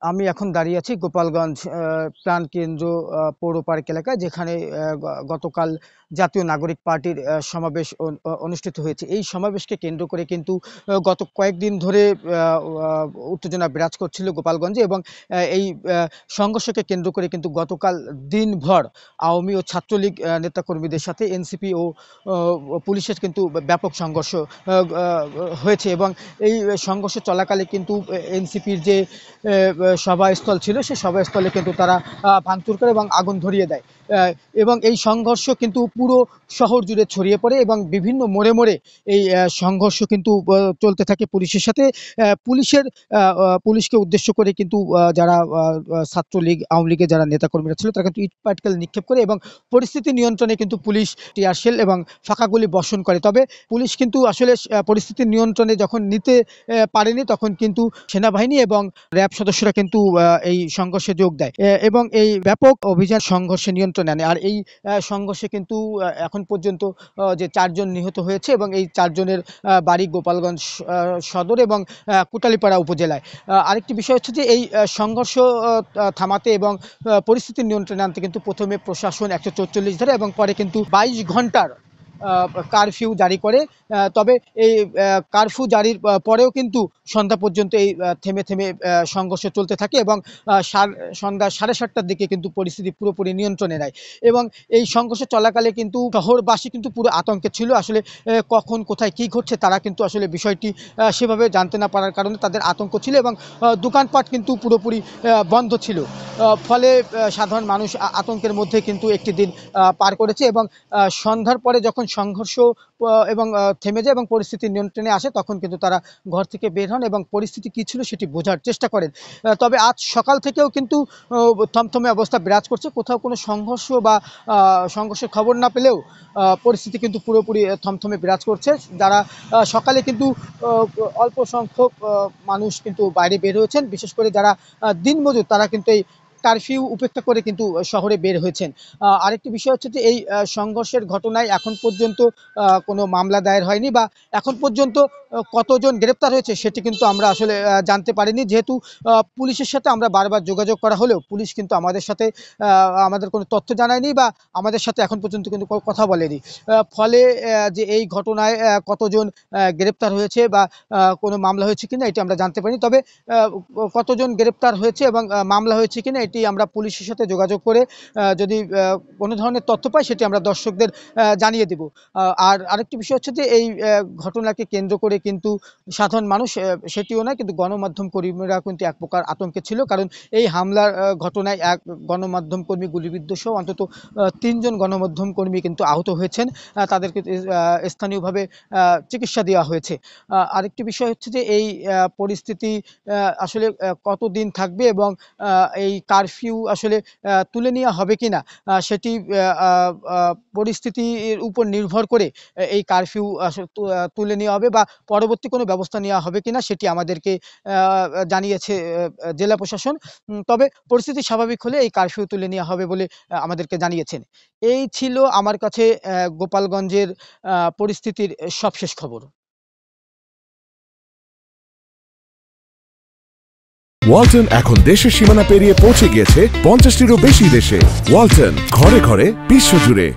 আমি এখন দাঁড়িয়ে আছি গোপালগঞ্জ প্রাণকেন্দ্র পৌর পার্ক এলাকায়, যেখানে গতকাল জাতীয় নাগরিক পার্টির সমাবেশ অনুষ্ঠিত হয়েছে। এই সমাবেশকে কেন্দ্র করে কিন্তু গত কয়েকদিন ধরে উত্তেজনা বিরাজ করছিল গোপালগঞ্জে, এবং এই সংঘর্ষকে কেন্দ্র করে কিন্তু গতকাল দিনভর আওয়ামী ও ছাত্রলীগ নেতাকর্মীদের সাথে এনসিপি ও পুলিশের কিন্তু ব্যাপক সংঘর্ষ হয়েছে। এবং এই সংঘর্ষ চলাকালে কিন্তু এনসিপির যে সভাস্থল ছিল, সেই সভাস্থলে কিন্তু তারা ভাঙচুর করে এবং আগুন ধরিয়ে দেয়। এবং এই সংঘর্ষ কিন্তু পুরো শহর জুড়ে ছড়িয়ে পড়ে এবং বিভিন্ন মোড়ে মোড়ে এই সংঘর্ষ কিন্তু চলতে থাকে পুলিশের সাথে। পুলিশকে উদ্দেশ্য করে কিন্তু যারা ছাত্রলীগ আওয়ামী লীগের যারা নেতাকর্মীরা ছিল, তারা কিন্তু ইট পাটকেল নিক্ষেপ করে এবং পরিস্থিতি নিয়ন্ত্রণে কিন্তু পুলিশ টিয়ার শেল এবং ফাঁকা গুলি বর্ষণ করে। তবে পুলিশ কিন্তু আসলে পরিস্থিতি নিয়ন্ত্রণে যখন নিতে পারেনি, তখন কিন্তু সেনাবাহিনী এবং র্যাব সদস্যরা কিন্তু এই সংঘর্ষে যোগ দেয় এবং এই ব্যাপক অভিযান সংঘর্ষে নিয়ন্ত্রণে আনে। আর এই সংঘর্ষে কিন্তু এখন পর্যন্ত যে 4 জন নিহত হয়েছে, এবং এই 4 জনের বাড়ি গোপালগঞ্জ সদর এবং কোটালীপাড়া উপজেলায়। আরেকটি বিষয় হচ্ছে যে এই সংঘর্ষ থামাতে এবং পরিস্থিতি নিয়ন্ত্রণে আনতে কিন্তু প্রথমে প্রশাসন 144 ধরে এবং পরে কিন্তু 22 ঘন্টার কারফিউ জারি করে। তবে এই কারফিউ জারির পরেও কিন্তু সন্ধ্যা পর্যন্ত এই থেমে থেমে সংঘর্ষ চলতে থাকে এবং সন্ধ্যা 7:30টার দিকে কিন্তু পরিস্থিতি পুরোপুরি নিয়ন্ত্রণে নেয়। এবং এই সংঘর্ষ চলাকালে কিন্তু শহরবাসী কিন্তু পুরো আতঙ্কে ছিল। আসলে কখন কোথায় কি ঘটছে তারা কিন্তু আসলে বিষয়টি সেভাবে জানতে না পারার কারণে তাদের আতঙ্ক ছিল, এবং দোকানপাট কিন্তু পুরোপুরি বন্ধ ছিল। ফলে সাধারণ মানুষ আতঙ্কের মধ্যে কিন্তু একটি দিন পার করেছে। এবং সন্ধ্যার পরে যখন সংঘর্ষ এবং থেমে যায় এবং পরিস্থিতি নিয়ন্ত্রণে আসে, তখন কিন্তু তারা ঘর থেকে বের হন এবং পরিস্থিতি কী ছিল সেটি বোঝার চেষ্টা করেন। তবে আজ সকাল থেকেও কিন্তু থমথমে অবস্থা বিরাজ করছে। কোথাও কোনো সংঘর্ষ বা সংঘর্ষের খবর না পেলেও পরিস্থিতি কিন্তু পুরোপুরি থমথমে বিরাজ করছে। যারা সকালে কিন্তু অল্প সংখ্যক মানুষ কিন্তু বাইরে বের হয়েছেন, বিশেষ করে যারা দিনমজুর, তারা কিন্তু এই কারফিউ উপেক্ষা করে কিন্তু শহরে বের হয়েছেন। আরেকটি বিষয় হচ্ছে যে এই সংঘর্ষের ঘটনায় এখন পর্যন্ত কোনো মামলা দায়ের হয়নি, বা এখন পর্যন্ত কতজন গ্রেপ্তার হয়েছে সেটি কিন্তু আমরা আসলে জানতে পারিনি, যেহেতু পুলিশের সাথে আমরা বারবার যোগাযোগ করা হলেও পুলিশ কিন্তু আমাদের কোনো তথ্য জানায়নি বা আমাদের সাথে এখন পর্যন্ত কিন্তু কথা বলেনি। ফলে যে এই ঘটনায় কতজন গ্রেপ্তার হয়েছে বা কোনো মামলা হয়েছে কিনা এটি আমরা জানতে পারিনি। তবে কতজন গ্রেপ্তার হয়েছে এবং মামলা হয়েছে কিনা এটি আমরা পুলিশের সাথে যোগাযোগ করে যদি কোনো ধরনের তথ্য পাই সেটি আমরা দর্শকদের জানিয়ে দেব। আর আরেকটি বিষয় হচ্ছে যে এই ঘটনাকে কেন্দ্র করে কিন্তু সাধারণ মানুষ সেটিও নয়, কিন্তু গণমাধ্যম কর্মীরা কিন্তু এক প্রকার আতঙ্কে ছিল, কারণ এই হামলার ঘটনায় এক গণমাধ্যম কর্মী গুলিবিদ্ধ সহ অন্তত 3 জন গণমাধ্যম কর্মী কিন্তু আহত হয়েছেন। তাদেরকে স্থানীয়ভাবে চিকিৎসা দেওয়া হয়েছে। আরেকটি বিষয় হচ্ছে যে এই পরিস্থিতি আসলে কতদিন থাকবে এবং এই কারফিউ আসলে তুলে নেওয়া হবে কিনা সেটি পরিস্থিতির উপর নির্ভর করে এই কারফিউ তুলে নেওয়া হবে বা পরবর্তী কোনো ব্যবস্থা নেওয়া হবে কিনা সেটি আমাদেরকে জানিয়েছে জেলা প্রশাসন। তবে পরিস্থিতি স্বাভাবিক হলে এই কারফিউ তুলে নেওয়া হবে বলে আমাদেরকে জানিয়েছেন। এই ছিল আমার কাছে গোপালগঞ্জের পরিস্থিতির সবশেষ খবর। ওয়ালটন এখন দেশের সীমানা পেরিয়ে পৌঁছে গিয়েছে 50টিরও বেশি দেশে। ওয়ালটন, ঘরে ঘরে বিশ্বজুড়ে।